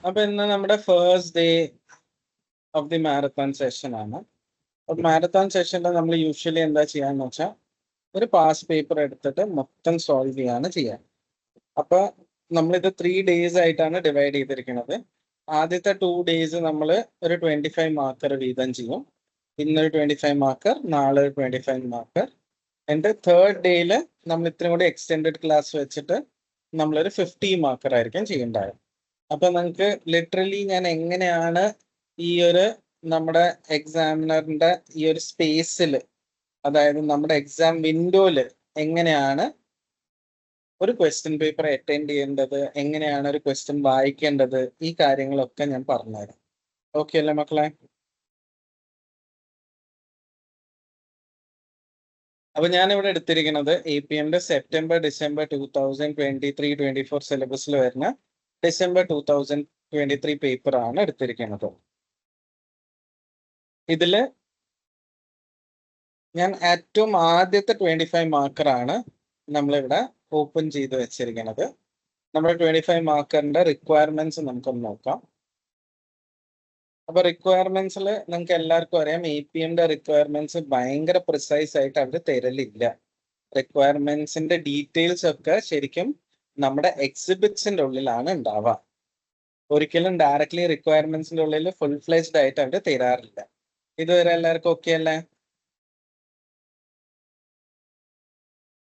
അപ്പൊ ഇന്ന് നമ്മുടെ first day of the marathon session ആണ്. അപ്പൊ മാരത്തോൺ സെഷനിൽ നമ്മൾ യൂഷ്വലി എന്താ ചെയ്യാന്ന് വെച്ചാൽ ഒരു പാസ് പേപ്പർ എടുത്തിട്ട് മൊത്തം സോൾവ് ചെയ്യാണ് ചെയ്യാൻ. അപ്പൊ നമ്മളിത് 3 ഡേയ്സ് ആയിട്ടാണ് ഡിവൈഡ് ചെയ്തിരിക്കുന്നത്. ആദ്യത്തെ 2 ഡേയ്സ് നമ്മൾ ഒരു 25 മാർക്കർ വീതം ചെയ്യും. ഇന്നൊരു 25 മാർക്കർ, നാളെ ഒരു 25 മാർക്കർ. എൻ്റെ തേർഡ് ഡേയിൽ നമ്മൾ ഇത്രയും കൂടി എക്സ്റ്റെൻഡഡ് ക്ലാസ് വെച്ചിട്ട് നമ്മളൊരു 50 മാർക്കർ ആയിരിക്കും ചെയ്യേണ്ടത്. അപ്പൊ നിങ്ങൾക്ക് ലിറ്ററലി ഞാൻ എങ്ങനെയാണ് ഈ ഒരു നമ്മുടെ എക്സാമിനറിന്റെ ഈ ഒരു സ്പേസിൽ, അതായത് നമ്മുടെ എക്സാം വിൻഡോയില് എങ്ങനെയാണ് ഒരു ക്വസ്റ്റ്യൻ പേപ്പർ അറ്റൻഡ് ചെയ്യേണ്ടത്, എങ്ങനെയാണ് ഒരു ക്വസ്റ്റ്യൻ വായിക്കേണ്ടത്, ഈ കാര്യങ്ങളൊക്കെ ഞാൻ പറഞ്ഞുതരാം. ഓക്കെ അല്ലേ മക്കളെ? അപ്പൊ ഞാൻ ഇവിടെ എടുത്തിരിക്കുന്നത് APMന്റെ സെപ്റ്റംബർ ഡിസംബർ 2023-24 സിലബസിൽ വരുന്ന ഡിസംബർ 2023 പേപ്പർ ആണ് എടുത്തിരിക്കുന്നത്. ഇതില് ഞാൻ ഏറ്റവും ആദ്യത്തെ 25 മാർക്കർ ആണ് നമ്മളിവിടെ ഓപ്പൺ ചെയ്ത് വെച്ചിരിക്കുന്നത്. നമ്മുടെ 25 മാർക്കറിന്റെ റിക്വയർമെന്റ്സ് നമുക്കൊന്ന് നോക്കാം. അപ്പൊ റിക്വയർമെന്റ്സിൽ നിങ്ങൾക്ക് എല്ലാവർക്കും അറിയാം, APMന്റെ റിക്വയർമെന്റ്സ് ഭയങ്കര പ്രിസൈസ് ആയിട്ട് അവർ തരലില്ല. റിക്വയർമെന്റ്സിന്റെ ഡീറ്റെയിൽസ് ഒക്കെ ശരിക്കും നമ്മുടെ എക്സിബിറ്റ്സിന്റെ ഉള്ളിലാണ് ഉണ്ടാവുക. ഒരിക്കലും ഡയറക്ട്ലി റിക്വയർമെന്റ്സിന്റെ ഉള്ളിൽ ഫുൾ ഫ്ലെജ്ഡ് ആയിട്ട് അവർ തരാറില്ല. ഇതുവരെ എല്ലാവർക്കും ഓക്കെ അല്ലേ?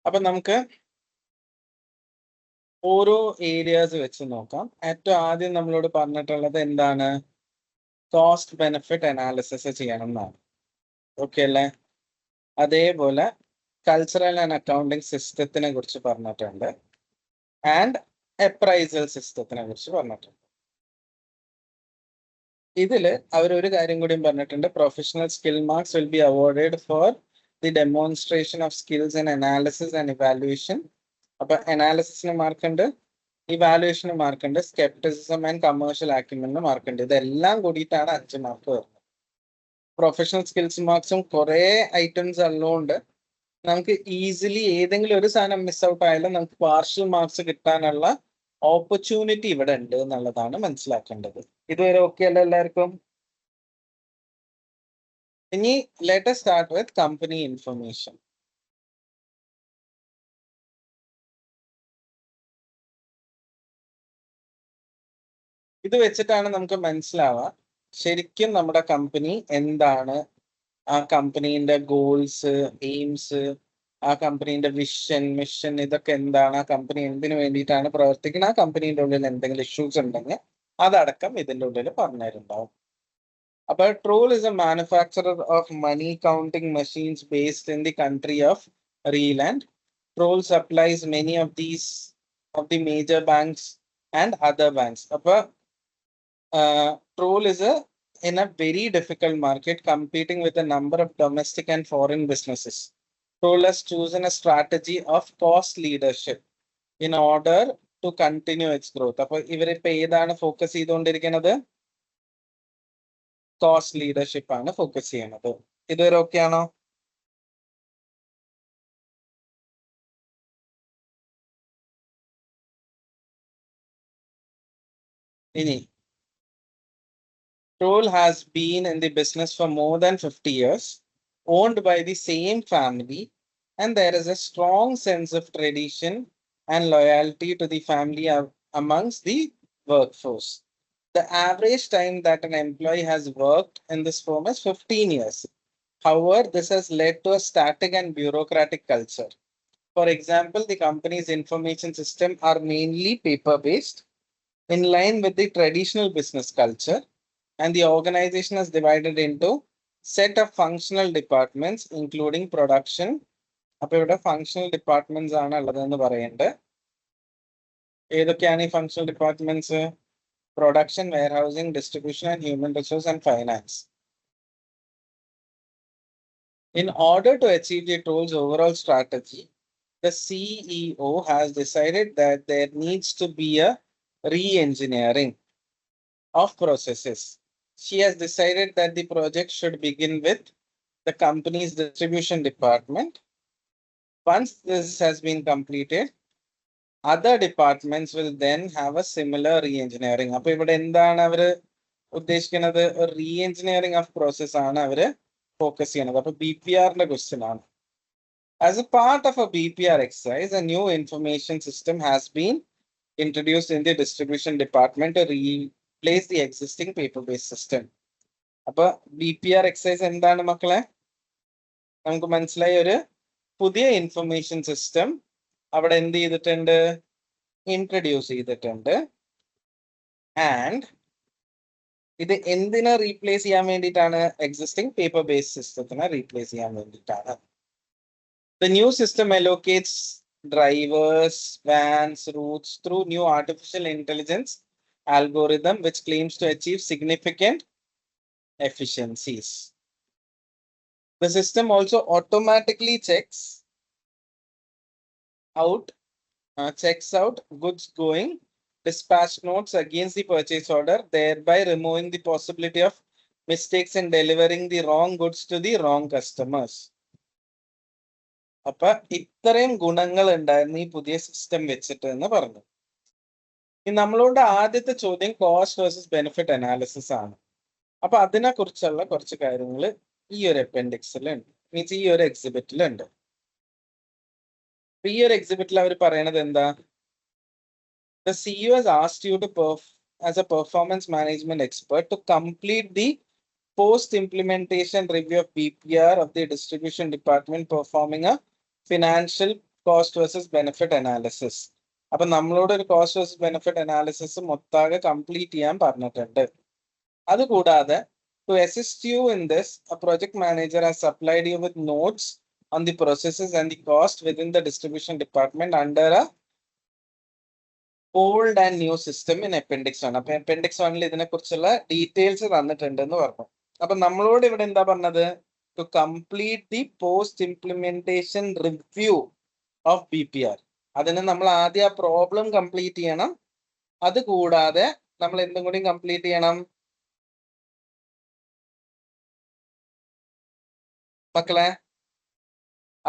അപ്പൊ നമുക്ക് ഓരോ ഏരിയാസ് വെച്ച് നോക്കാം. ഏറ്റവും ആദ്യം നമ്മളോട് പറഞ്ഞിട്ടുള്ളത് എന്താണ്? കോസ്റ്റ് ബെനിഫിറ്റ് അനാലിസിസ് ചെയ്യണം എന്നാണ്. ഓക്കെ അല്ലേ? അതേപോലെ കൾച്ചറൽ ആൻഡ് അക്കൗണ്ടിങ് സിസ്റ്റത്തിനെ കുറിച്ച് പറഞ്ഞിട്ടുണ്ട്. ആൻഡ് അപ്രൈസൽ സിസ്റ്റത്തിനെ കുറിച്ച് പറഞ്ഞിട്ടുണ്ട്. ഇതില് അവരൊരു കാര്യം കൂടിയും പറഞ്ഞിട്ടുണ്ട്. Professional skill marks will be awarded for the demonstration of skills in analysis and evaluation. അപ്പൊ അനാലിസിസിന് മാർക്കുണ്ട്, ഇവാലുവേഷന് മാർക്കുണ്ട്, സ്കെപ്റ്റിസിസം ആൻഡ് കമേഴ്ഷ്യൽ ആക്യുമെന്റിന് മാർക്കുണ്ട്. ഇതെല്ലാം കൂടിയിട്ടാണ് 5 മാർക്ക് വരുന്നത്. പ്രൊഫഷണൽ സ്കിൽസ് മാർക്സും കുറെ ഐറ്റംസ് ഉള്ളതുകൊണ്ട് നമുക്ക് ഈസിലി ഏതെങ്കിലും ഒരു സാധനം മിസ് ഔട്ട് ആയാലും നമുക്ക് പാർഷ്യൽ മാർക്സ് കിട്ടാനുള്ള ഓപ്പർച്യൂണിറ്റി ഇവിടെ ഉണ്ട് എന്നുള്ളതാണ് മനസ്സിലാക്കേണ്ടത്. ഇതുവരെ ഓക്കെ അല്ല എല്ലാവർക്കും? ഇനി let us start with company information. ഇത് വെച്ചിട്ടാണ് നമുക്ക് മനസ്സിലാവുക ശരിക്കും നമ്മുടെ കമ്പനി എന്താണ്, ആ കമ്പനീന്റെ ഗോൾസ്, എയിംസ്, ആ കമ്പനീന്റെ വിഷൻ, മിഷൻ, ഇതൊക്കെ എന്താണ്, ആ കമ്പനി എന്തിനു വേണ്ടിയിട്ടാണ് പ്രവർത്തിക്കുന്നത്, ആ കമ്പനീന്റെ ഉള്ളിൽ എന്തെങ്കിലും ഇഷ്യൂസ് ഉണ്ടെങ്കിൽ അതടക്കം ഇതിന്റെ ഉള്ളിൽ പറഞ്ഞിട്ടുണ്ടാവും. അപ്പൊ troll is a manufacturer of money counting machines based in the country of Reland. Troll supplies many of the major banks and other banks. അപ്പൊ Troll is in a very difficult market, competing with a number of domestic and foreign businesses. Troll has chosen a strategy of cost leadership in order to continue its growth. അപ്പൊ ഇവരിപ്പോ ഏതാണ് focus ചെയ്തുകൊണ്ടിരിക്കുന്നത്? Cost leadership ആണ് focus ചെയ്യുന്നത്. ഇതുവരെ okay ആണോ? ഇനി Troll has been in the business for more than 50 years, owned by the same family, and there is a strong sense of tradition and loyalty to the family amongst the workforce. The average time that an employee has worked in this firm is 15 years. However, this has led to a static and bureaucratic culture. For example, the company's information system are mainly paper-based, in line with the traditional business culture, and the organization is divided into set of functional departments, including production. അപ്പോൾ ഇവിടെ functional departments ആണ് ഉള്ളതെന്ന് പറയുന്നുണ്ട്. ഏതൊക്കെയാണ് ഈ functional departments? Production, warehousing, distribution and human resource and finance. In order to achieve the Troll's overall strategy, the CEO has decided that there needs to be a re-engineering of processes. She has decided that the project should begin with the company's distribution department. Once this has been completed, other departments will then have a similar re-engineering. അപ്പൊ ഇവിടെ എന്താണ് അവര് ഉദ്ദേശിക്കുന്നത്? re-engineering of process ആണ് അവര് focus ചെയ്യുന്നത്. അപ്പൊ BPR-ന്റെ question ആണ്. As a part of a BPR exercise, a new information system has been introduced in the distribution department to replace the existing paper-based system. അപ്പൊ BPR exercise എന്താണ് മക്കളെ? നമുക്ക് മനസ്സിലായി, ഒരു പുതിയ ഇൻഫർമേഷൻ സിസ്റ്റം അവിടെ എന്ത് ചെയ്തിട്ടുണ്ട്? ഇൻട്രൊഡ്യൂസ് ചെയ്തിട്ടുണ്ട്. ആൻഡ് ഇത് എന്തിനെ റീപ്ലേസ് ചെയ്യാൻ വേണ്ടിയിട്ടാണ്? എക്സിസ്റ്റിംഗ് പേപ്പർ ബേസ്ഡ് സിസ്റ്റത്തിനെ റീപ്ലേസ് ചെയ്യാൻ വേണ്ടിയിട്ടാണ്. The new system allocates drivers, vans, routes through new artificial intelligence algorithm which claims to achieve significant efficiencies. The system also automatically checks out goods going dispatch notes against the purchase order, thereby removing the possibility of mistakes in delivering the wrong goods to the wrong customers. അപ്പൊ ഇത്രയും ഗുണങ്ങൾ ഉണ്ടായിരുന്നു ഈ പുതിയ system വെച്ചിട്ട് എന്ന് പറഞ്ഞു. നമ്മളോട് ആദ്യത്തെ ചോദ്യം കോസ്റ്റ് വേഴ്സസ് ബെനിഫിറ്റ് അനാലിസിസ് ആണ്. അപ്പൊ അതിനെ കുറിച്ചുള്ള കുറച്ച് കാര്യങ്ങൾ ഈ ഒരു അപ്പൻഡിക്സിലുണ്ട്, മീൻസ് ഈ ഒരു എക്സിബിറ്റിലുണ്ട്. ഈ ഒരു എക്സിബിറ്റിൽ അവർ പറയണത് എന്താ? The CEO has asked you to as a performance management expert to complete the post-implementation review of BPR of the distribution department performing a financial cost versus benefit analysis. അപ്പൊ നമ്മളോട് ഒരു കോസ്റ്റ് വേഴ്സസ് ബെനിഫിറ്റ് അനാലിസിസ് മൊത്താകെ complete ചെയ്യാൻ പറഞ്ഞിട്ടുണ്ട്. അതുകൂടാതെ to assist you in this, a project manager has supplied you with notes on the processes and the cost within the distribution department under a old and new system in appendix 1. അപ്പൊ appendix 1 ഇതിനെ കുറിച്ചുള്ള details തന്നിട്ടുണ്ടെന്ന് പറഞ്ഞു. അപ്പൊ നമ്മളോട് ഇവിടെ എന്താ പറഞ്ഞത്? To complete the post implementation review of BPR. അതിന് നമ്മൾ ആദ്യം ആ പ്രോബ്ലം കംപ്ലീറ്റ് ചെയ്യണം. അത് കൂടാതെ നമ്മൾ എന്തും കൂടി കംപ്ലീറ്റ് ചെയ്യണം മക്കളെ?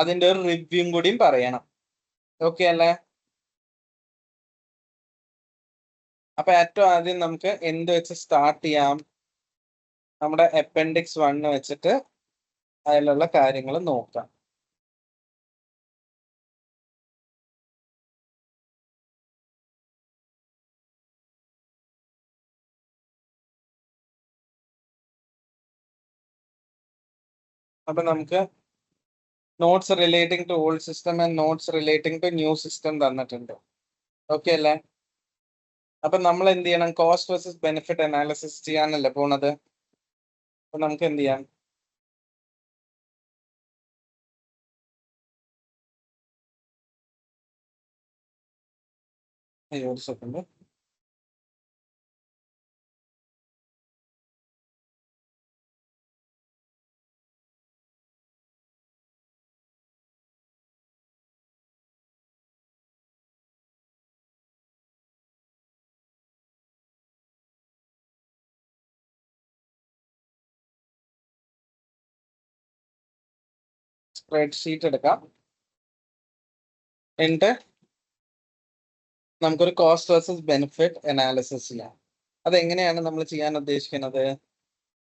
അതിന്റെ ഒരു റിവ്യൂ കൂടിയും പറയണം. ഓക്കെ അല്ലേ? അപ്പൊ ഏറ്റവും ആദ്യം നമുക്ക് എന്ത് വെച്ച് സ്റ്റാർട്ട് ചെയ്യാം? നമ്മുടെ അപ്പൻഡിക്സ് 1 വെച്ചിട്ട് അതിലുള്ള കാര്യങ്ങൾ നോക്കാം. അപ്പൊ നമുക്ക് notes relating to old system and notes relating to new system തന്നിട്ടുണ്ട്. ഓക്കെ അല്ലേ? അപ്പൊ നമ്മൾ എന്ത് ചെയ്യണം? കോസ്റ്റ് വേഴ്സസ് ബെനിഫിറ്റ് അനാലിസിസ് ചെയ്യാനല്ലേ പോണത്. അപ്പൊ നമുക്ക് എന്ത് ചെയ്യാം? ഒരു സെക്കൻഡ്. സ്പ്രെഡ്ഷീറ്റ് എടുക്കാം. എന്നിട്ട് നമുക്കൊരു കോസ്റ്റ് വേഴ്സസ് ബെനിഫിറ്റ് അനാലിസിസ് ചെയ്യാം. അതെങ്ങനെയാണ് നമ്മൾ ചെയ്യാൻ ഉദ്ദേശിക്കുന്നത്?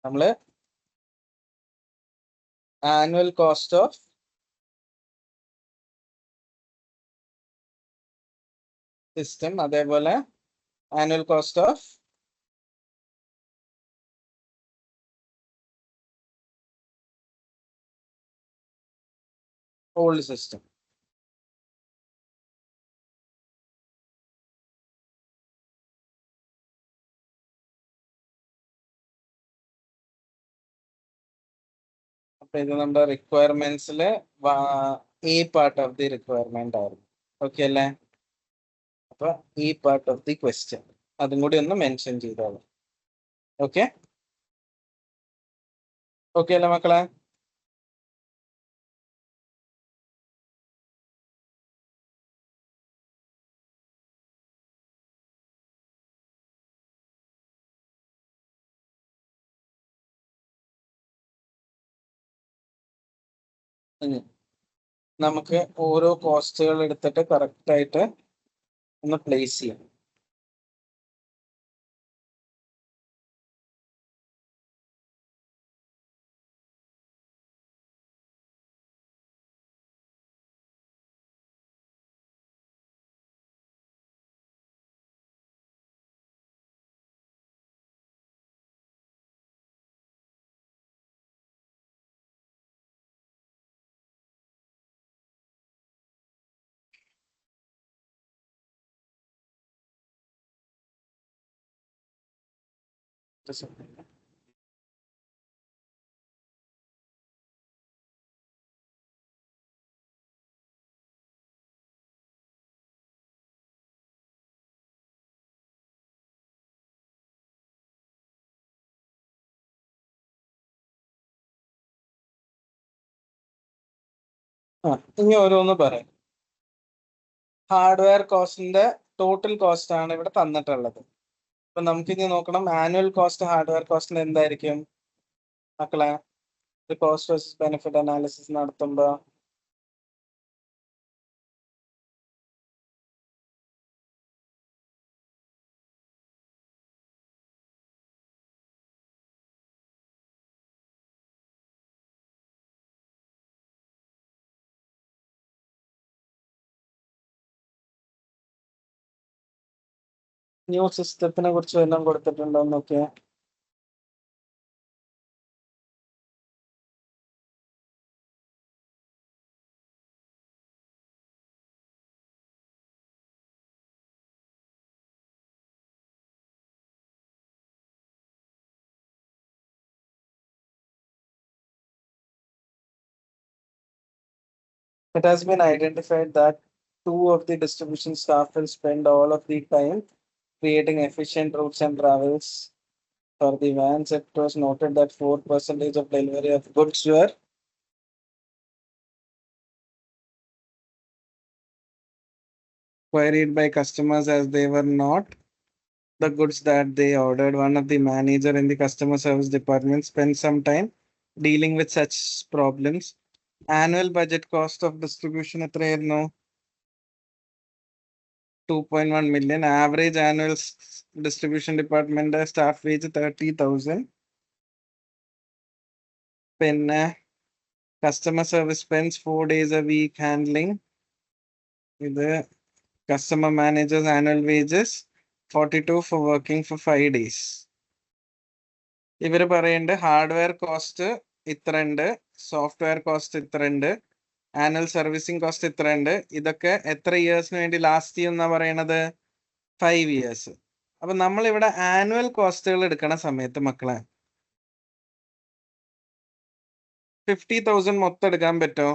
നമ്മൾ ആനുവൽ കോസ്റ്റ് ഓഫ് സിസ്റ്റം, അതേപോലെ annual cost of old system. അപ്പൊ ഇത് നമ്മുടെ റിക്വയർമെന്റ്സില് ഈ പാർട്ട് ഓഫ് ദി റിക്വയർമെന്റ് ആയിരുന്നു. ഓക്കെ അല്ലേ? അപ്പൊ ഈ പാർട്ട് ഓഫ് ദി ക്വസ്റ്റ്യൻ അതും കൂടി ഒന്ന് മെൻഷൻ ചെയ്തോളൂ. ഓക്കെ ഓക്കെ അല്ലേ മക്കളെ? നമുക്ക് ഓരോ കോസ്റ്റുകൾ എടുത്തിട്ട് കറക്റ്റ് ആയിട്ട് ഒന്ന് പ്ലേസ് ചെയ്യാം. ഇനി ഓരോന്ന് പറയാം. ഹാർഡ്വെയർ കോസ്റ്റിന്റെ ടോട്ടൽ കോസ്റ്റ് ആണ് ഇവിടെ തന്നിട്ടുള്ളത്. അപ്പൊ നമുക്ക് ഇനി നോക്കണം ആനുവൽ കോസ്റ്റ് ഹാർഡ്വെയർ കോസ്റ്റിന് എന്തായിരിക്കും മക്കളെ. കോസ്റ്റ് വേഴ്സസ് ബെനിഫിറ്റ് അനാലിസിസ് നടത്തുമ്പോ ന്യൂ സിസ്റ്റത്തിനെ കുറിച്ച് വല്ലതും കൊടുത്തിട്ടുണ്ടോ എന്നൊക്കെ. It has been identified that 2 of the distribution staff will spend all of the time creating efficient routes and travels. For the vans, it was noted that 4% of delivery of goods were queried by customers as they were not the goods that they ordered. One of the manager in the customer service department spent some time dealing with such problems. Annual budget cost of distribution എത്രയായിരുന്നു? 2.1 million. Average annual distribution department staff wage 30,000. പിന്നെ customer service spends 4 days a week handling. ഇത് customer managers annual wages 42 for working for 5 days. ഇവര് പറയണ്ട് hardware cost ഇത്ര ഉണ്ട്, software cost ഇത്ര ഉണ്ട്, annual servicing cost ഇത്ര ഉണ്ട്. ഇതൊക്കെ എത്ര ഇയേഴ്സിന് വേണ്ടി ലാസ്റ്റ് ചെയ്യുന്ന പറയണത്? 5 years. അപ്പൊ നമ്മൾ ഇവിടെ ആനുവൽ കോസ്റ്റുകൾ എടുക്കണ സമയത്ത് മക്കളെ 50,000 മൊത്തം എടുക്കാൻ പറ്റോ?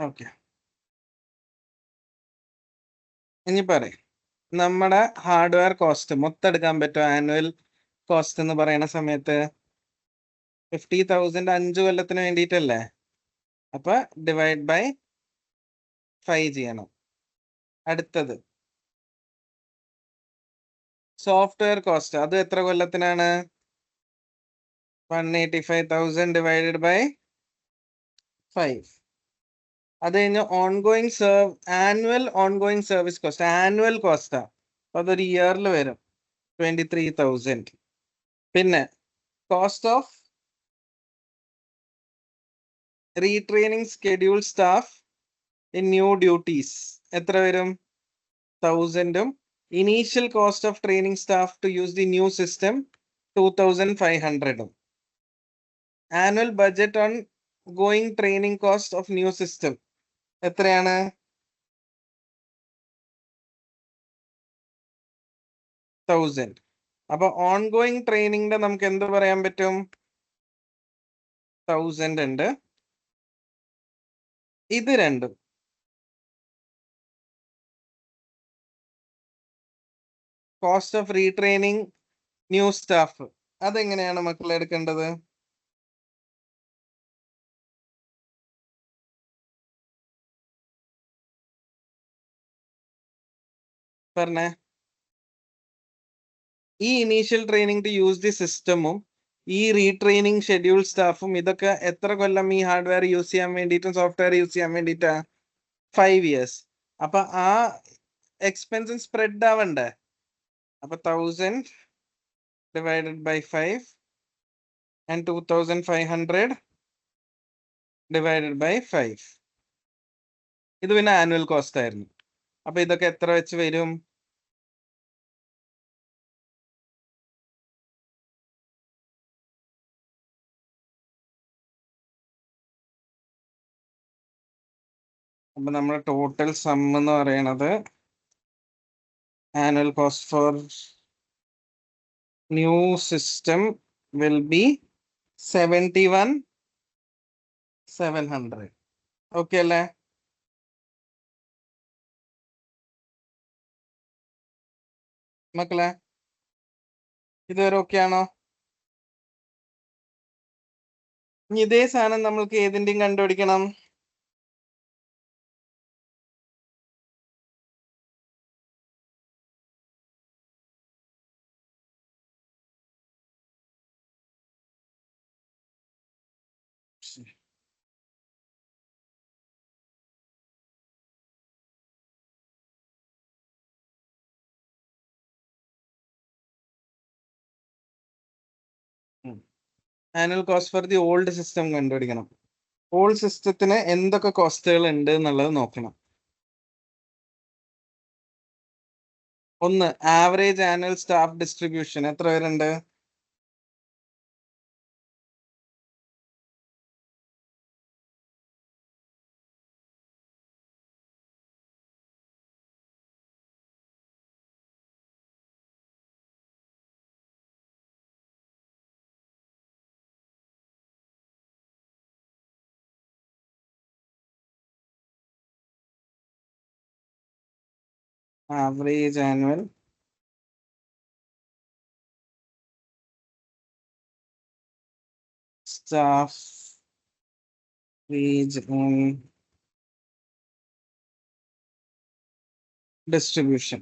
ഓക്കെ, ഇനി പറയും നമ്മുടെ ഹാർഡ്വെയർ കോസ്റ്റ് മൊത്തം എടുക്കാൻ പറ്റുമോ? ആനുവൽ കോസ്റ്റ് എന്ന് പറയുന്ന സമയത്ത് 50,000 5 കൊല്ലത്തിന് വേണ്ടിയിട്ടല്ലേ? അപ്പൊ ഡിവൈഡ് ബൈ 5 ചെയ്യണം. അടുത്തത് സോഫ്റ്റ്വെയർ കോസ്റ്റ്, അത് എത്ര കൊല്ലത്തിനാണ്? 185,000 ഡിവൈഡഡ് ബൈ 5. അത് കഴിഞ്ഞ് ongoing annual ongoing service cost, annual കോസ്റ്റാ, അപ്പൊ അതൊരു ഇയറിൽ വരും 23,000. പിന്നെ cost of retraining schedule staff in new duties എത്ര വരും? 1,000. Initial cost of training staff to use the new system 2,500. Annual budget on going training cost of new system എത്രയാണ്? 1,000. അപ്പൊ ഓൺ ഗോയിങ് ട്രെയിനിങ്ങിന്റെ നമുക്ക് എന്ത് പറയാൻ പറ്റും? 1000 ഉണ്ട്. ഇത് രണ്ടും cost of retraining new staff, അതെങ്ങനെയാണ് മക്കൾ എടുക്കേണ്ടത്? പറഞ്ഞേ. ഈ initial training to use the സിസ്റ്റമും ഈ റീട്രെയിനിങ് ഷെഡ്യൂൾ സ്റ്റാഫും ഇതൊക്കെ എത്ര കൊല്ലം ഈ ഹാർഡ്വെയർ യൂസ് ചെയ്യാൻ വേണ്ടിയിട്ടും സോഫ്റ്റ്വെയർ യൂസ് ചെയ്യാൻ വേണ്ടിയിട്ടാ? 5 years. അപ്പൊ ആ എക്സ്പെൻസ് സ്പ്രെഡ് ആവണ്ടേ? അപ്പൊ 1000 divided by 5 and 2500 divided by 5. ഇത് പിന്നെ ആനുവൽ കോസ്റ്റ് ആയിരുന്നു. അപ്പൊ ഇതൊക്കെ എത്ര വെച്ച് വരും? അപ്പൊ നമ്മുടെ ടോട്ടൽ സം എന്ന് പറയണത് annual cost for new system will be 71,700. Okay അല്ലേ? മക്കളെ ഇതുവരെ ഓക്കെ ആണോ? ഇനി ഇതേ സാധനം നമ്മൾക്ക് ഏതിന്റെയും കണ്ടുപിടിക്കണം. Annual cost for the old system കണ്ടുപിടിക്കണം. ഓൾഡ് സിസ്റ്റത്തിന് എന്തൊക്കെ കോസ്റ്റുകൾ ഉണ്ട് എന്നുള്ളത് നോക്കണം. ഒന്ന്, ആവറേജ് ആനുവൽ സ്റ്റാഫ് ഡിസ്ട്രിബ്യൂഷൻ എത്ര പേരുണ്ട്? Average annual staff wage distribution.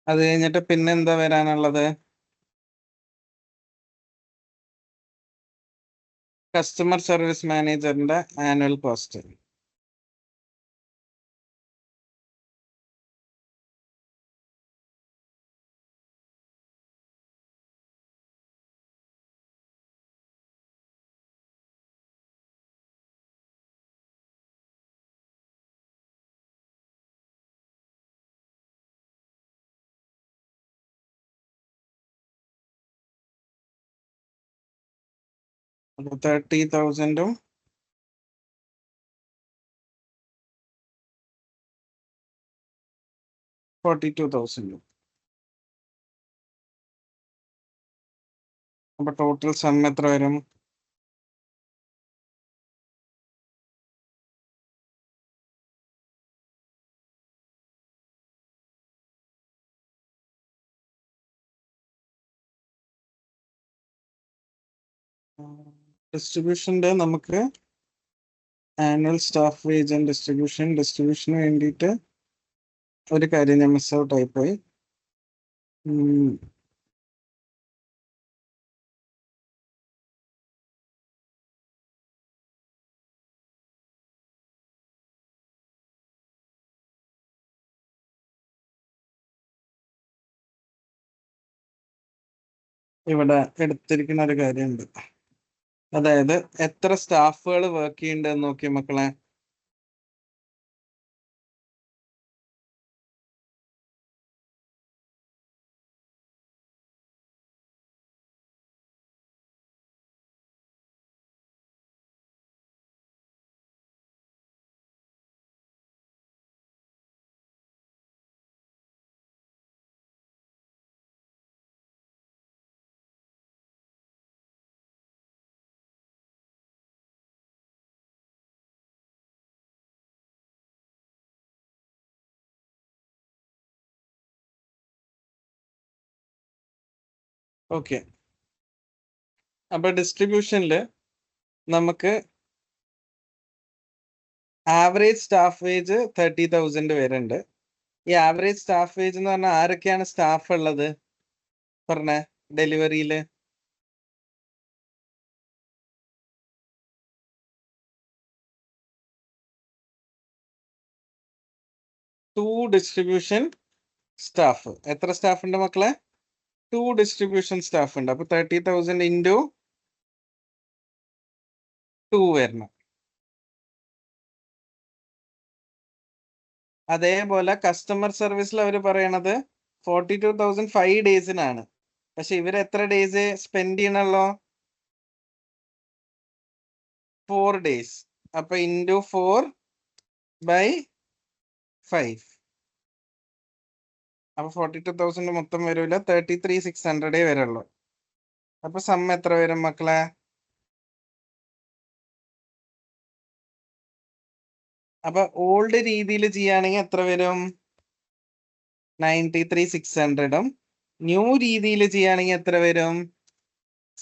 അത് കഴിഞ്ഞിട്ട് പിന്നെ എന്താ വരാനുള്ളത്? കസ്റ്റമർ സർവീസ് മാനേജറിന്റെ ആനുവൽ കോസ്റ്റ്. അപ്പൊ 30,000 42,000. അപ്പൊ ടോട്ടൽ സം എത്ര വരും? ഡിസ്ട്രിബ്യൂഷന്റെ നമുക്ക് ആനുവൽ സ്റ്റാഫ് വേജ് ആൻഡ് ഡിസ്ട്രിബ്യൂഷന് വേണ്ടിയിട്ട് ഒരു കാര്യം ഞാൻ മിസ് ഔട്ട് ആയിപ്പോയി. ഇവിടെ എടുത്തിരിക്കുന്ന ഒരു കാര്യമുണ്ട്. അതായത് എത്ര സ്റ്റാഫുകൾ വർക്ക് ചെയ്യുന്നുണ്ടെന്ന് നോക്കിയ മക്കളെ. ഓക്കെ, അപ്പൊ ഡിസ്ട്രിബ്യൂഷനിൽ നമുക്ക് ആവറേജ് സ്റ്റാഫ് വേജ് 30,000 വരുന്നുണ്ട്. ഈ ആവറേജ് സ്റ്റാഫ് വേജ് എന്ന് പറഞ്ഞാൽ ആരൊക്കെയാണ് സ്റ്റാഫ് ഉള്ളത് പറഞ്ഞ ഡെലിവറിയില്? Two distribution staff. എത്ര സ്റ്റാഫ് ഉണ്ട് മക്കളെ? 2 ഡിസ്ട്രിബ്യൂഷൻ സ്റ്റാഫ് ഉണ്ട്. അപ്പൊ 30,000 ഇൻറ്റു 2 വരണം. അതേപോലെ കസ്റ്റമർ സർവീസിൽ അവർ പറയണത് 42,000 5 ഡേയ്സിനാണ്. പക്ഷെ ഇവർ എത്ര ഡേയ്സ് സ്പെൻഡ് ചെയ്യണല്ലോ? 4 ഡേയ്സ്. അപ്പൊ ഇൻറ്റു 4/5. അപ്പൊ 42,000 മൊത്തം വരില്ല, 33,600 വരുള്ളൂ. അപ്പൊ സം എത്ര വരും മക്കളെ? അപ്പൊ ഓൾഡ് രീതിയിൽ ചെയ്യുകയാണെങ്കിൽ എത്ര വരും? 93,600. ന്യൂ രീതിയിൽ ചെയ്യുകയാണെങ്കിൽ എത്ര വരും?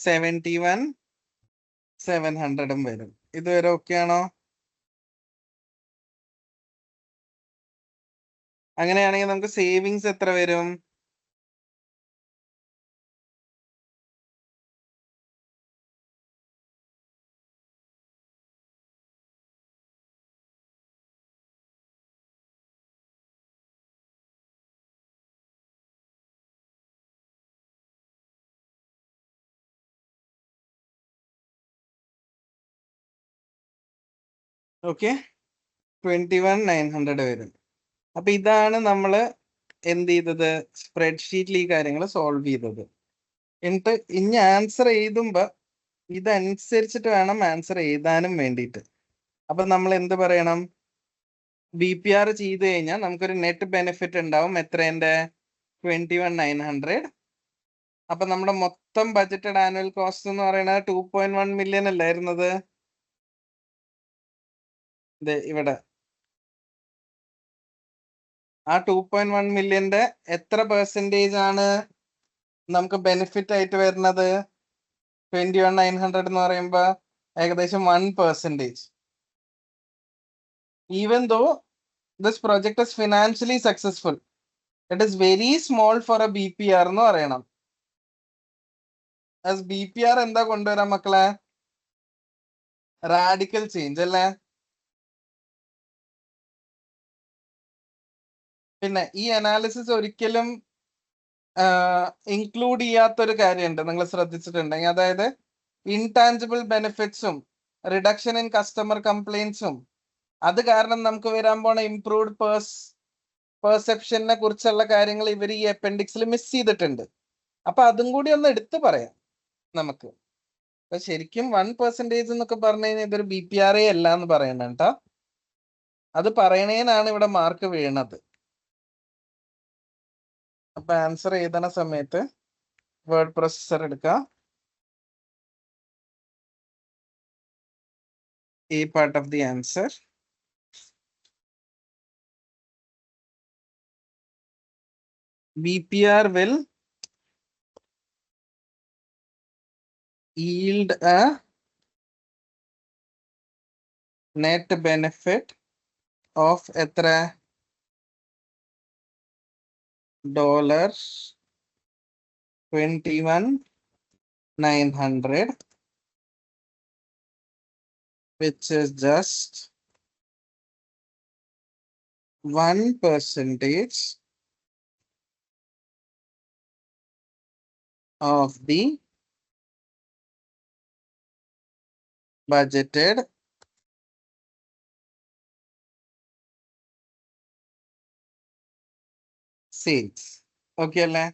71,700 വരും. ഇതുവരെ ഓക്കെ ആണോ? അങ്ങനെയാണെങ്കിൽ നമുക്ക് സേവിങ്സ് എത്ര വരും? ഓക്കെ, 21,900 വരും. അപ്പൊ ഇതാണ് നമ്മൾ എന്ത് ചെയ്തത്? സ്പ്രെഡ്ഷീറ്റിൽ ഈ കാര്യങ്ങൾ സോൾവ് ചെയ്തത്. എന്നിട്ട് ഇനി ആൻസർ എഴുതുമ്പോ ഇതനുസരിച്ചിട്ട് വേണം ആൻസർ എഴുതാനും വേണ്ടിയിട്ട്. അപ്പൊ നമ്മൾ എന്ത് പറയണം? BPR ചെയ്ത് കഴിഞ്ഞാൽ നമുക്കൊരു നെറ്റ് ബെനിഫിറ്റ് ഉണ്ടാവും. എത്രേന്റെ? 21,900. അപ്പൊ നമ്മുടെ മൊത്തം ബജറ്റഡ് ആനുവൽ കോസ്റ്റ് എന്ന് പറയുന്നത് 2.1 മില്യൺ അല്ലായിരുന്നത്? ഇവിടെ ആ 2.1 മില്യന്റെ എത്ര പെർസെന്റേജ് ആണ് നമുക്ക് ബെനിഫിറ്റ് ആയിട്ട് വരുന്നത്? 21,900 എന്ന് പറയുമ്പോ ഏകദേശം 1%. Even though this project is financially successful, it is very small for a BPR എന്ന് പറയണം. BPR എന്താ കൊണ്ടുവരാൻ മക്കളെ? റാഡിക്കൽ ചേഞ്ച് അല്ലേ? പിന്നെ ഈ അനാലിസിസ് ഒരിക്കലും ഇൻക്ലൂഡ് ചെയ്യാത്തൊരു കാര്യമുണ്ട്, നിങ്ങൾ ശ്രദ്ധിച്ചിട്ടുണ്ടെങ്കിൽ. അതായത് ഇൻടാഞ്ചിബിൾ ബെനിഫിറ്റ്സും റിഡക്ഷൻ ഇൻ കസ്റ്റമർ കംപ്ലൈൻസും അത് കാരണം നമുക്ക് വരാൻ പോണ ഇംപ്രൂവ്ഡ് പെർസെപ്ഷനെ കുറിച്ചുള്ള കാര്യങ്ങൾ ഇവർ ഈ അപ്പൻഡിക്സിൽ മിസ് ചെയ്തിട്ടുണ്ട്. അപ്പൊ അതും കൂടി ഒന്ന് എടുത്തു പറയാം നമുക്ക്. അപ്പൊ ശരിക്കും 1% എന്നൊക്കെ പറഞ്ഞു കഴിഞ്ഞാൽ ഇതൊരു BPR അല്ല എന്ന് പറയണം കേട്ടോ. അത് പറയണേനാണ് ഇവിടെ മാർക്ക് വീണത്. അപ്പൊ ആൻസർ എഴുതണ സമയത്ത് വേർഡ് പ്രോസസർ എടുക്കാം. A part of the answer. BPR will yield a net benefit of എത്ര? $21,900, which is just 1% of the budgeted sales. Okay അല്ലേ?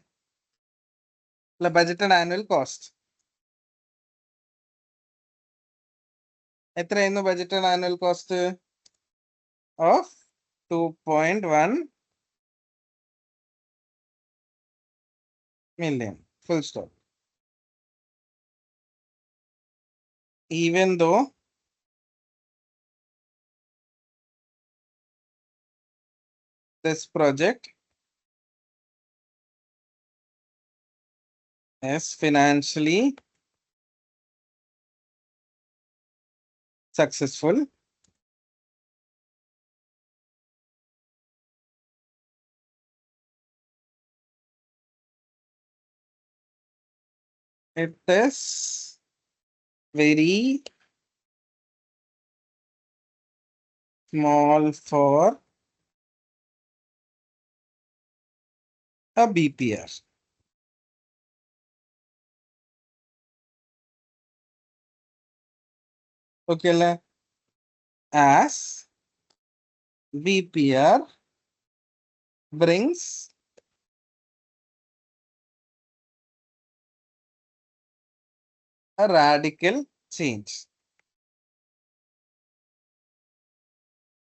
budgeted annual cost. എത്രയായിരുന്നു budgeted annual cost of 2.1 million. Full stop. Even though this project is financially successful, it is very small for a BPR. Okay അല്ലേ? As BPR brings a radical change.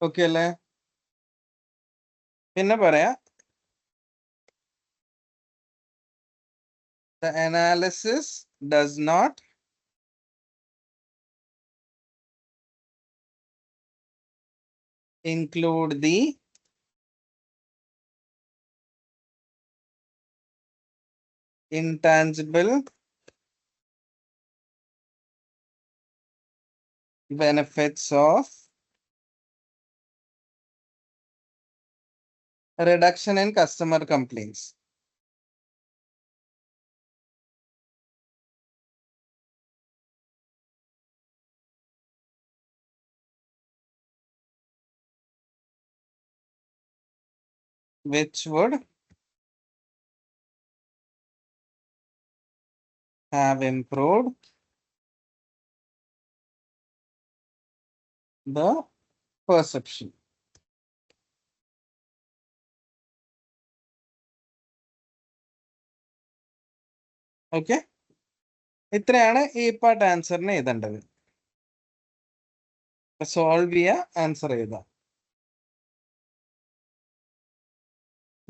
Okay അല്ലേ? പിന്നെ പറയാ, the analysis does not include the intangible benefits of reduction in customer complaints. Which would have improved the perception. Okay, ഇത്രയാണ് ഈ part ആൻസറിന് എഴുതേണ്ടത്. Solve ചെയ്യുക, answer എഴുതാം.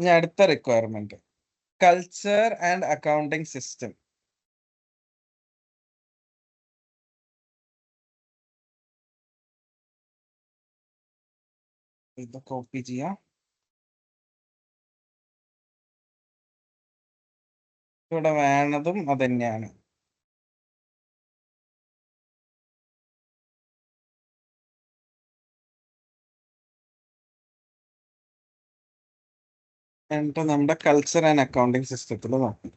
ഇനി അടുത്ത requirement, culture and accounting system. ഇത് കോപ്പി ചെയ്യാം. ഇവിടെ വേണതും അത് തന്നെയാണ്. എന്നിട്ട് നമ്മുടെ കൾച്ചർ ആൻഡ് അക്കൗണ്ടിങ് സിസ്റ്റത്തിൽ നോക്കാം.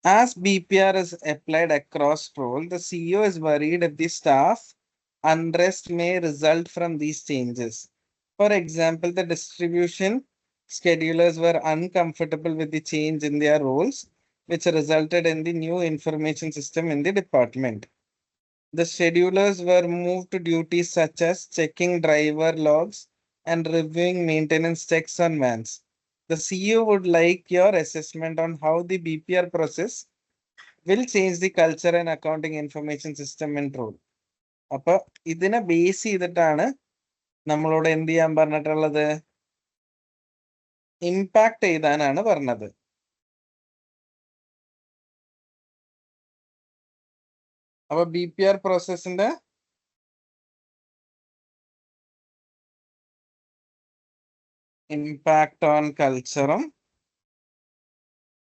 As BPR is applied across role, the CEO is worried if the staff unrest may result from these changes. For example, the distribution schedulers were uncomfortable with the change in their roles, which resulted in the new information system in the department. The schedulers were moved to duties such as checking driver logs and reviewing maintenance checks on vans. The CEO would like your assessment on how the BPR process will change the culture and accounting information system in role. അപ്പൊ ഇതിനെ base ചെയ്തിട്ടാണ് നമ്മളോട് എന്ത് ചെയ്യാൻ പറഞ്ഞിട്ടുള്ളത്? Impact എഴുതാനാണ് പറഞ്ഞത്. അപ്പൊ BPR പ്രോസസ്സിന്റെ ഇമ്പാക്ട് ഓൺ കൾച്ചറും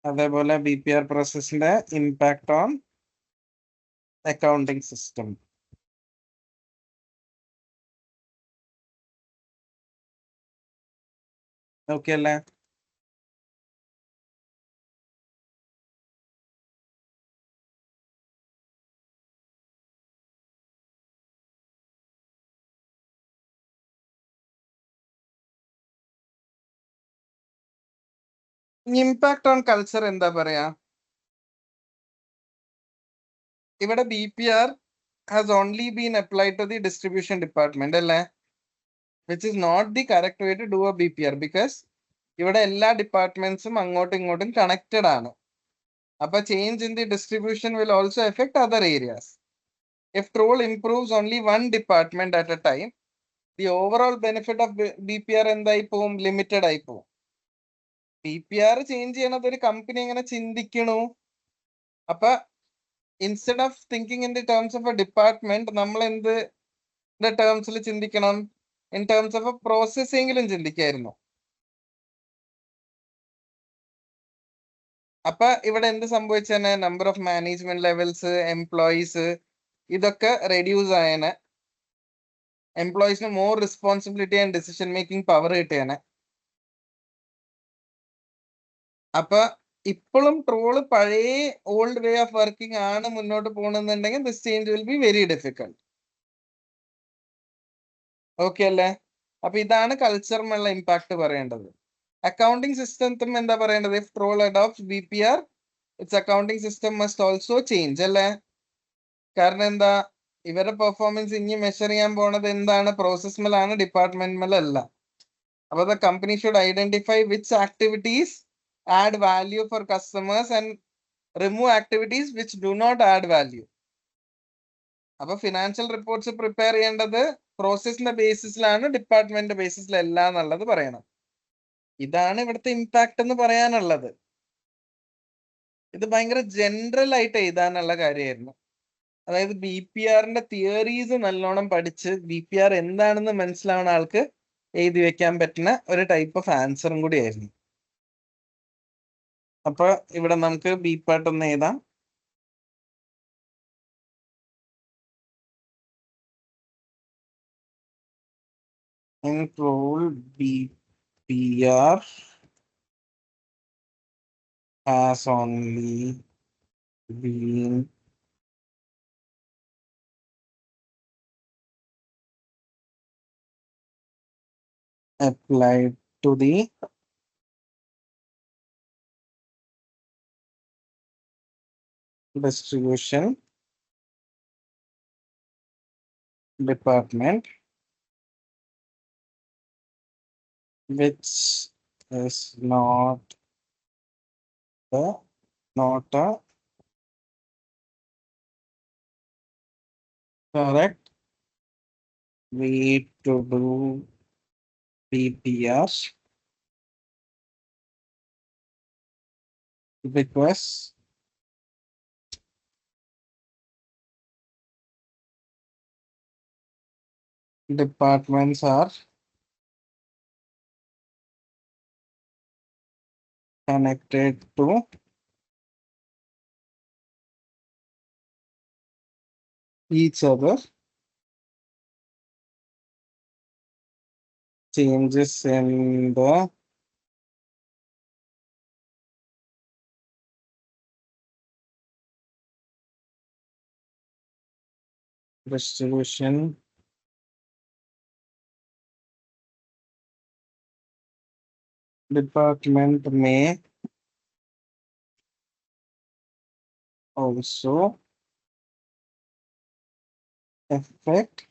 അതേപോലെ BPR പ്രോസസ്സിന്റെ impact on accounting system. Okay അല്ലേ? ഇമ്പാക്ട് ഓൺ കൾച്ചർ എന്താ പറയാ? ഇവിടെ BPR has only been applied to the distribution department, which is not the correct way to do a BPR because ഇവിടെ എല്ലാ ഡിപ്പാർട്ട്മെന്റ്സും അങ്ങോട്ടും ഇങ്ങോട്ടും കണക്റ്റഡ് ആണ്. അപ്പൊ change in the distribution will also effect other areas. If troll improves only one department at A time, the overall benefit of BPR എന്തായി പോവും? Limited ആയി പോവും. BPR ചേഞ്ച് ചെയ്യണത് ഒരു കമ്പനി എങ്ങനെ ചിന്തിക്കണു. അപ്പൊ instead of thinking in the terms of a department, നമ്മൾ എന്ത് ടേംസിൽ ചിന്തിക്കണം? ഇൻ ടേംസ് ഓഫ് എ പ്രോസസ്സെങ്കിലും ചിന്തിക്കായിരുന്നു. അപ്പൊ ഇവിടെ എന്ത് സംഭവിച്ചേനെ? Number of management levels, employees ഇതൊക്കെ റെഡ്യൂസ് ആയേനെ. എംപ്ലോയീസിന് more responsibility and decision making power കിട്ടിയേനെ. അപ്പൊ ഇപ്പോഴും ട്രോള് പഴയ ഓൾഡ് വേ ഓഫ് വർക്കിംഗ് ആണ് മുന്നോട്ട് പോകണമെന്നുണ്ടെങ്കിൽ this change will be very difficult. Okay അല്ലേ? അപ്പൊ ഇതാണ് കൾച്ചറിനുള്ള ഇമ്പാക്ട് പറയേണ്ടത്. അക്കൗണ്ടിങ് സിസ്റ്റത്തും എന്താ പറയേണ്ടത്? If troll adopt BPR, it's accounting system must also change അല്ലേ? കാരണം എന്താ? ഇവരുടെ പെർഫോമൻസ് ഇനി മെഷർ ചെയ്യാൻ പോണത് എന്താണ്? പ്രോസസ്മേലാണ്, ഡിപ്പാർട്ട്മെന്റ്മേലല്ല. അപ്പൊ the company should identify which activities add value for customers and remove activities which do not add value. അപ്പൊ ഫിനാൻഷ്യൽ റിപ്പോർട്ട്സ് പ്രിപ്പയർ ചെയ്യേണ്ടത് പ്രോസസ്സിന്റെ ബേസിസിലാണ്, ഡിപ്പാർട്ട്മെന്റ് ബേസിസിലല്ല എന്നുള്ളത് പറയണം. ഇതാണ് ഇവിടുത്തെ ഇമ്പാക്ട് എന്ന് പറയാനുള്ളത്. ഇത് ഭയങ്കര ജനറൽ ആയിട്ട് എഴുതാനുള്ള കാര്യമായിരുന്നു. അതായത് BPRന്റെ തിയറീസ് നല്ലോണം പഠിച്ച് BPR എന്താണെന്ന് മനസ്സിലാവുന്ന ആൾക്ക് എഴുതി വെക്കാൻ പറ്റുന്ന ഒരു ടൈപ്പ് ഓഫ് ആൻസറും കൂടി ആയിരുന്നു. അപ്പൊ ഇവിടെ നമുക്ക് ബി പാർട്ട് ഒന്ന് എഴുതാം. Control BPR has only been applied to the distribution department, which is not a correct way to do BPR because departments are connected to each other. Changes in the distribution department may also affect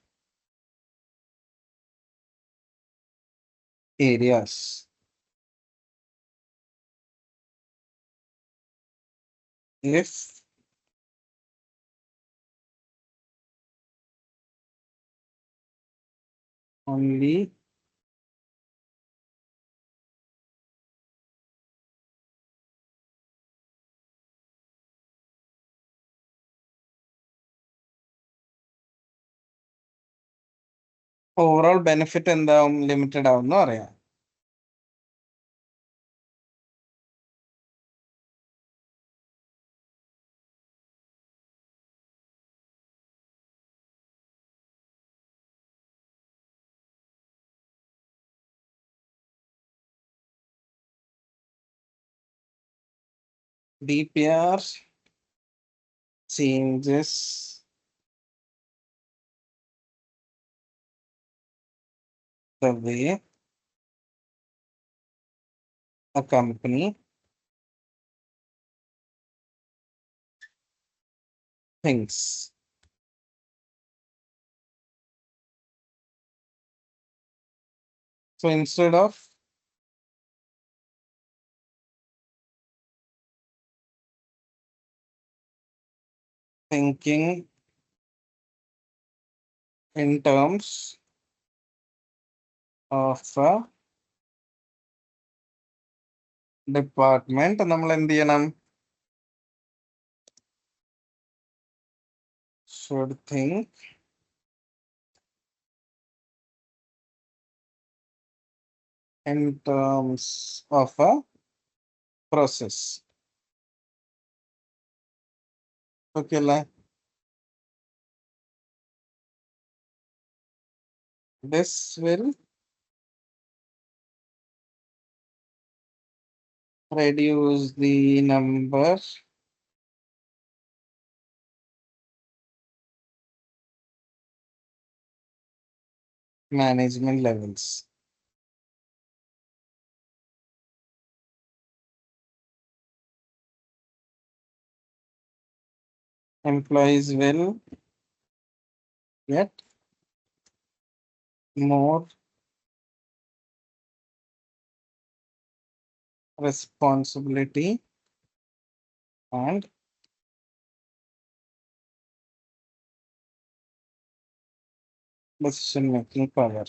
areas if only overall benefit എന്താവും? Limited ആവും എന്ന് പറയാം. BPR changes the way a company thinks. So instead of thinking in terms of a department, നമ്മൾ എന്ത് ചെയ്യണം? Should think in terms of a process. Okay അല്ലേ? This will reduce the number management levels. Employees will get more responsibility and decision making power.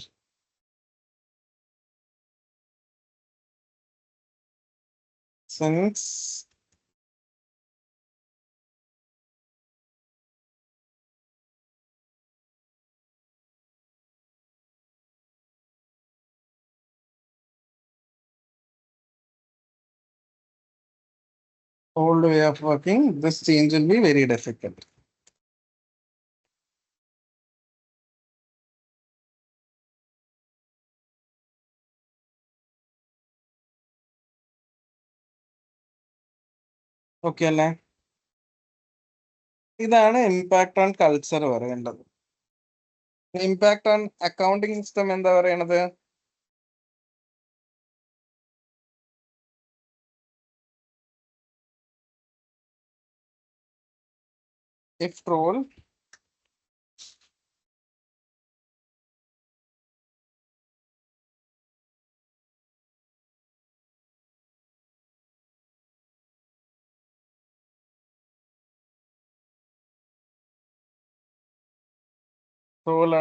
Since old way of working, this change will be very difficult. Okay അല്ലേ? ഇതാണ് impact on culture പറയേണ്ടത്. Impact on accounting system എന്താ പറയണത്? If role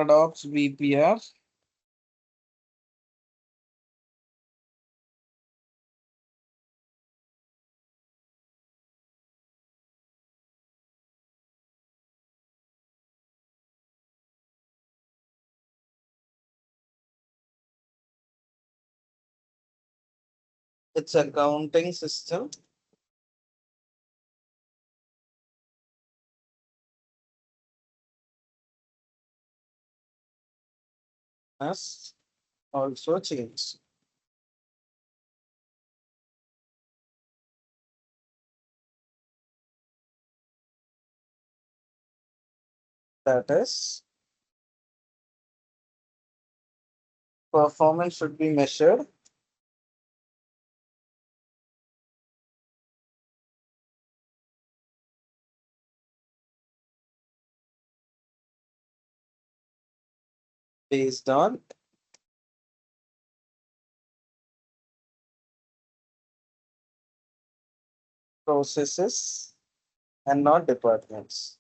adopts BPR, its accounting system has also changed. That is, performance should be measured based on processes and not departments.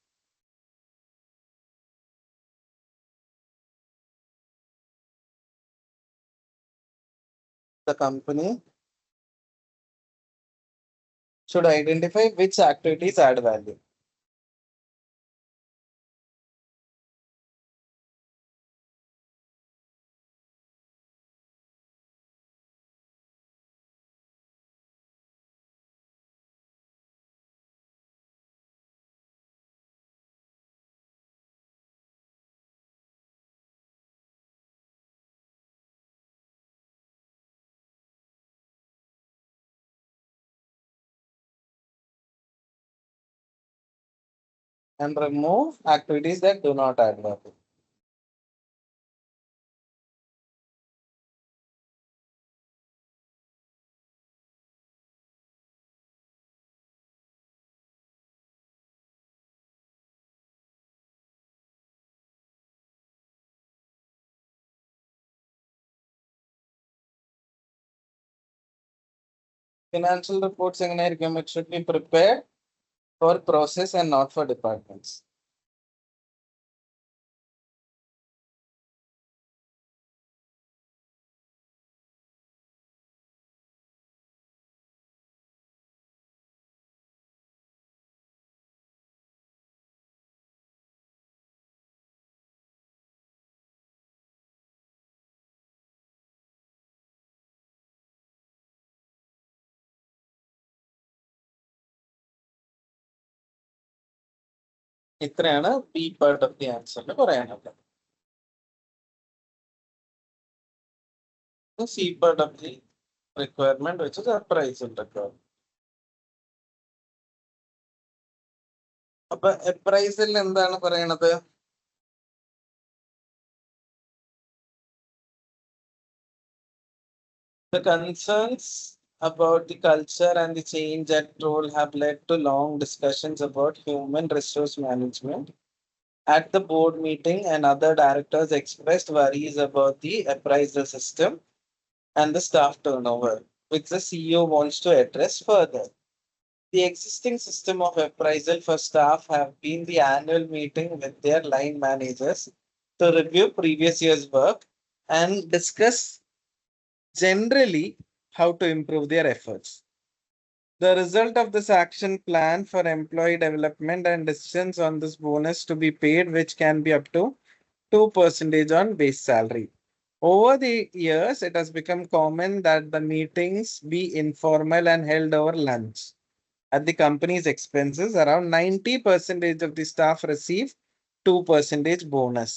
The company should identify which activities add value. And remove activities that do not add value. Financial reports it should be prepared for process and not for departments. ഇത്രയാണ് B part of the ആൻസറിൽ പറയാനുള്ളത്. C part of the requirement which is appraisal requirement. അപ്പൊ appraisal എന്താണ് പറയണത്? The concerns about the culture and the change at role have led to long discussions about human resource management. At the board meeting, and other directors expressed worries about the appraisal system and the staff turnover, which the CEO wants to address further. The existing system of appraisal for staff have been the annual meeting with their line managers to review previous year's work and discuss generally how to improve their efforts. The result of this action plan for employee development and decisions on this bonus to be paid, which can be up to 2% on base salary. Over the years, it has become common that the meetings be informal and held over lunch. At the company's expenses, around 90% of the staff receive 2% bonus.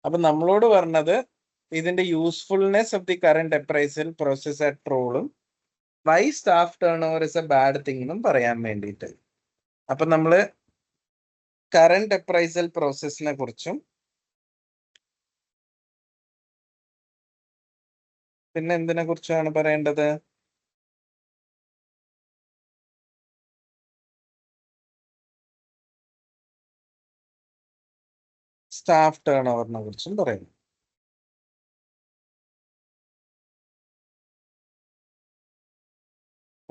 അപ്പൊ നമ്മളോട് പറഞ്ഞത് ഇതിന്റെ usefulness of the current appraisal process at റോളും why staff turn over is a bad thing എന്നും പറയാൻ വേണ്ടിയിട്ട്. അപ്പൊ നമ്മള് കറന്റ് അപ്രൈസൽ പ്രോസസ്സിനെ കുറിച്ചും പിന്നെ എന്തിനെ കുറിച്ചാണ് പറയേണ്ടത്? സ്റ്റാഫ് ടേൺ ഓവറിനെ കുറിച്ചും പറയുന്നു.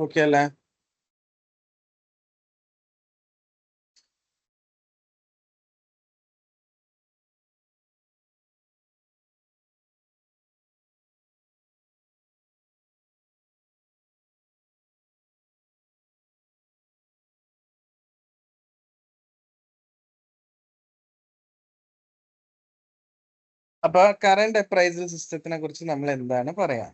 ഓക്കെ അല്ലേ? അപ്പൊ കറന്റ് അപ്രൈസൽ സിസ്റ്റത്തിനെ കുറിച്ച് നമ്മൾ എന്താണ് പറയാ?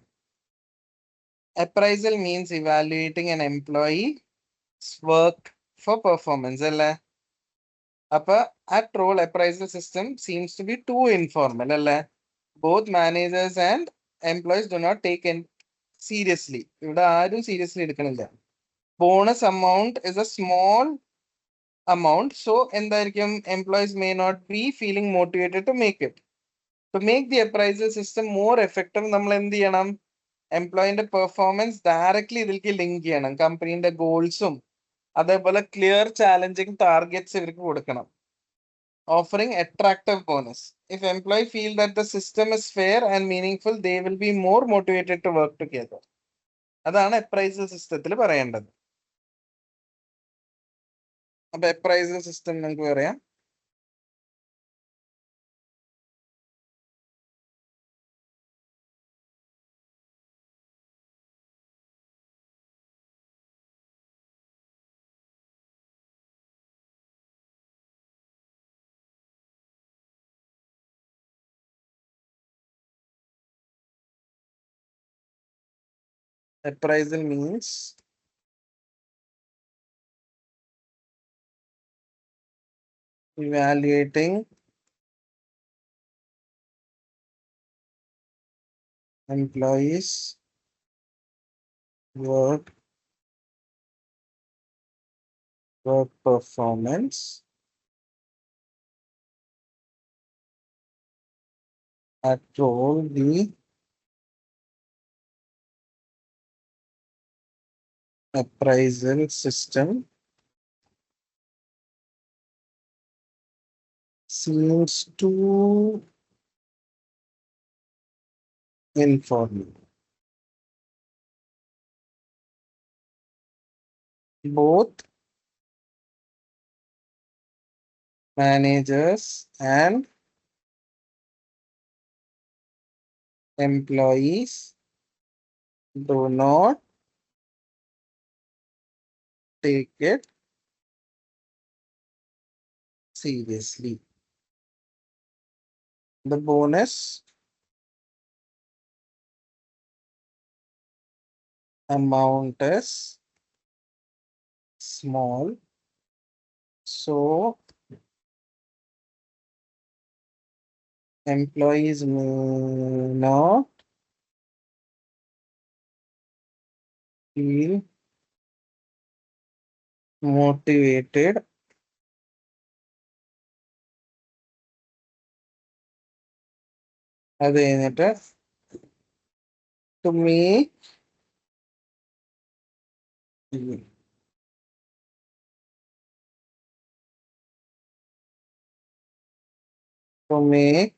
Appraisal means evaluating an employee's work for performance അല്ലേ? അപ്പൊ at role appraisal system seems to be too informal അല്ലേ? Both managers and employees do not take it seriously. ഇവിടെ ആരും സീരിയസ്ലി എടുക്കണില്ല. Bonus amount is a small amount, so എന്തായിരിക്കും employees may not be feeling motivated to make it. To make the appraisal system more effective, നമ്മൾ എന്ത് ചെയ്യണം? എംപ്ലോയിന്റെ performance directly ഇതിലേക്ക് link ചെയ്യണം. കമ്പനീന്റെ ഗോൾസും അതേപോലെ ക്ലിയർ ചാലഞ്ചിങ് ടാർഗറ്റ്സ് ഇവർക്ക് കൊടുക്കണം. Offering attractive bonus. If employee feel that the system is fair and meaningful, they will be more motivated to work together. അതാണ് അപ്രൈസൽ സിസ്റ്റത്തിൽ പറയേണ്ടത്. അപ്പൊ അപ്രൈസൽ സിസ്റ്റം നിങ്ങൾക്ക് പറയാം. Appraisal means evaluating employees' work performance at all the appraisal system seems too informal. both managers and employees do not take it seriously. The bonus amount is small, so employees may not feel motivated അത് കഴിഞ്ഞിട്ട് to make to make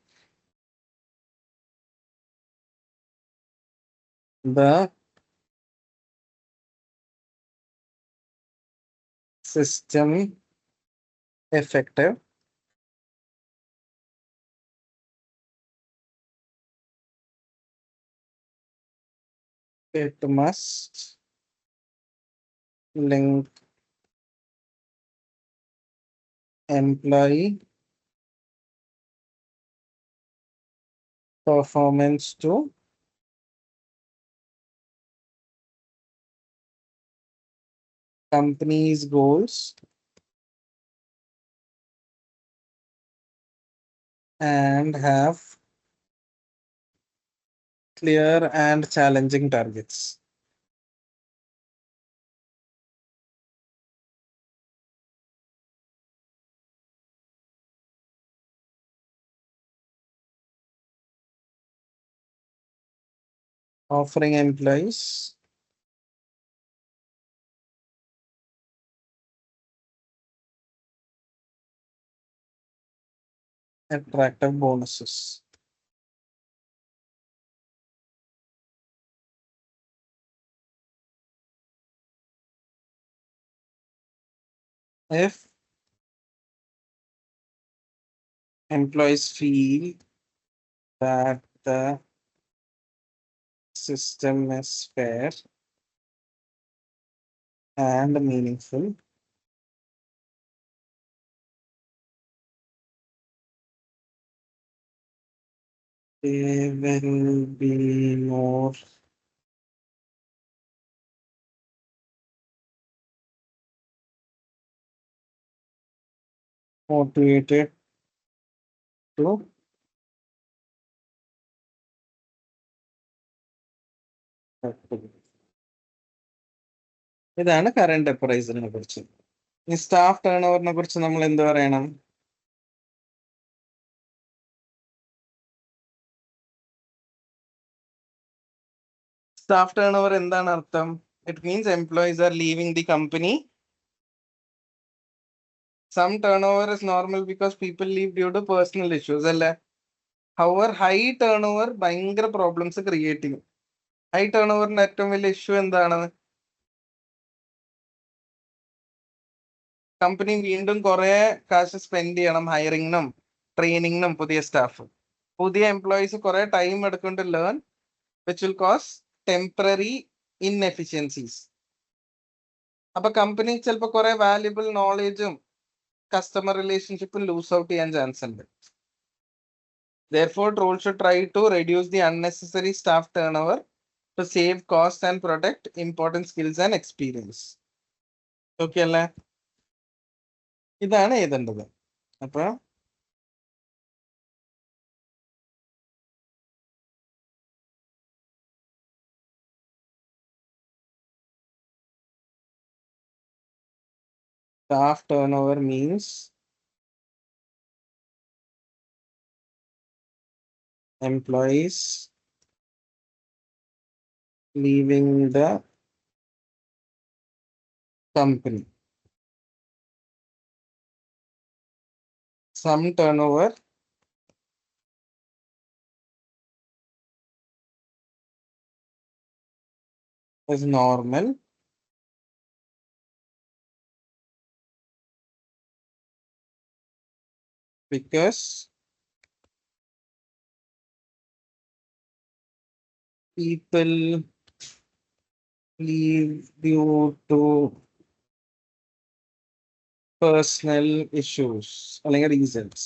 the system effective. It must link employee performance to company's goals and have clear and challenging targets. Offering employees attractive bonuses. If employees feel that the system is fair and meaningful, they will be more motivated to activate. ഇതാണ് current അപ്രൈസലിനെ കുറിച്ച്. ഈ staff turn ഓവറിനെ കുറിച്ച് നമ്മൾ എന്ത് പറയണം? Staff turn over എന്താണ് അർത്ഥം? It means employees are leaving the company. Some turn over is normal because people leave due to personal issues അല്ലേ? ഹവർ ഹൈ ടേൺ ഓവർ ഭയങ്കര പ്രോബ്ലംസ് ക്രിയേറ്റ് ചെയ്യും. ഹൈ ടേൺ ഓവറിന്റെ ഏറ്റവും വലിയ ഇഷ്യൂ എന്താണ്? Company വീണ്ടും കുറെ കാശ് സ്പെൻഡ് ചെയ്യണം ഹയറിങ്ങിനും ട്രെയിനിങ്ങിനും പുതിയ സ്റ്റാഫ്. പുതിയ എംപ്ലോയീസ് കുറെ ടൈം എടുക്കൊണ്ട് learn, which will cause temporary inefficiencies. അപ്പൊ കമ്പനി ചിലപ്പോൾ കുറെ വാല്യുബിൾ നോളേജും കസ്റ്റമർ റിലേഷൻഷിപ്പും ലൂസ് ഔട്ട് ചെയ്യാൻ ചാൻസ് ഉണ്ട്. Therefore, Troll should try to reduce the unnecessary staff turnover to save cost and protect important skills and experience. Okay അല്ലേ? ഇതാണ് എഴുതേണ്ടത്. അപ്പൊ staff turnover means employees leaving the company. Some turnover is normal because people leave due to personal issues അല്ലെങ്കിൽ reasons.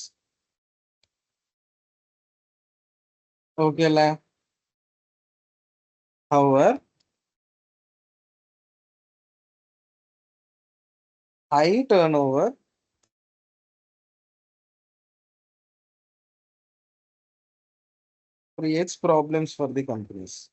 Okay അല്ലേ? However, high turnover creates problems for the companies.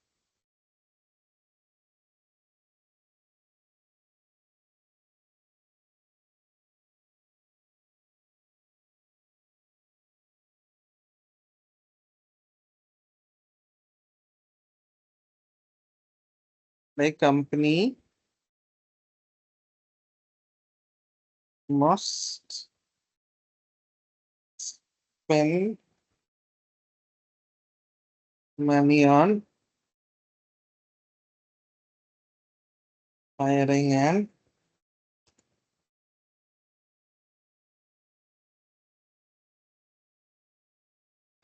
Like company must spend money on hiring and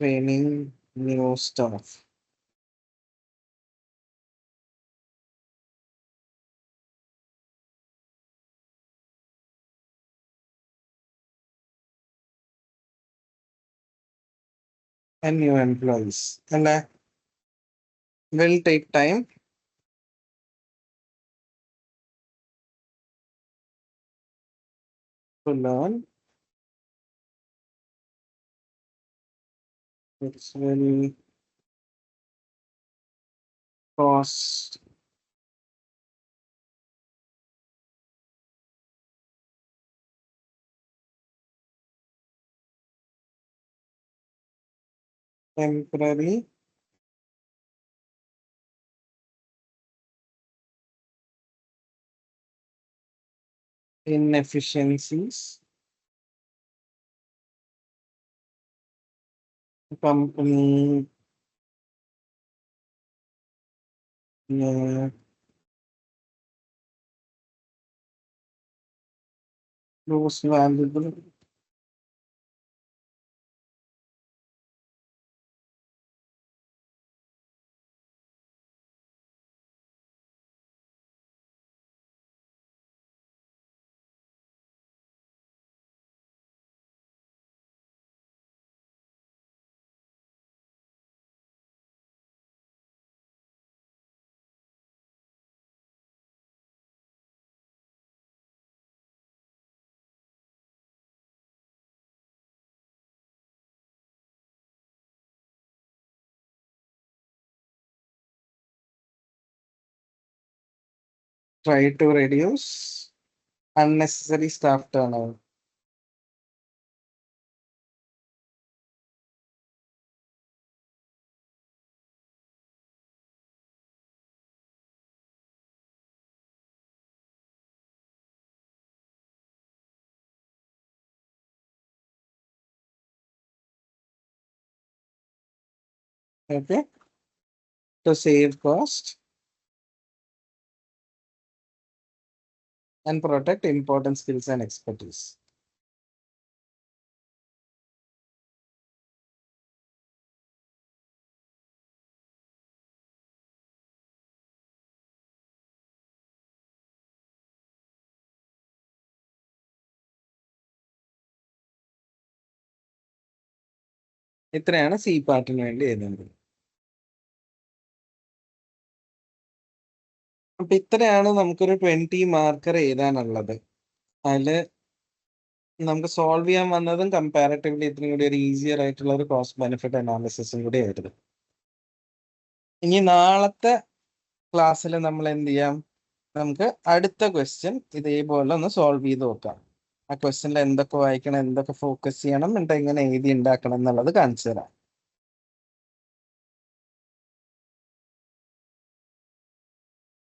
training new staff. And new employees അല്ലേ? Will take time to learn, which will cost temporary inefficiencies. Company lose valuable try to reduce unnecessary staff turnover. Okay, to save cost and protect important skills and expertise. ഇത്രയാണ് C പാർട്ടിന് വേണ്ടി എഴുതുന്നത്. അപ്പൊ ഇത്രയാണ് നമുക്കൊരു 20 marker എഴുതാനുള്ളത്. അതില് നമുക്ക് solve ചെയ്യാൻ വന്നതും കമ്പാരിറ്റീവ്ലി ഇത്രയും കൂടി ഒരു ഈസിയർ ആയിട്ടുള്ള ഒരു കോസ്റ്റ് ബെനിഫിറ്റ് അനാലിസിസും കൂടി ആയിരുന്നു. ഇനി നാളത്തെ ക്ലാസ്സിൽ നമ്മൾ എന്ത് ചെയ്യാം, നമുക്ക് അടുത്ത ക്വസ്റ്റ്യൻ ഇതേപോലെ ഒന്ന് സോൾവ് ചെയ്ത് നോക്കാം. ആ ക്വസ്റ്റ്യനിൽ എന്തൊക്കെ വായിക്കണം, എന്തൊക്കെ ഫോക്കസ് ചെയ്യണം, എന്നിട്ട് എങ്ങനെ എഴുതി ഉണ്ടാക്കണം എന്നുള്ളത് കാണിച്ചു തരാം.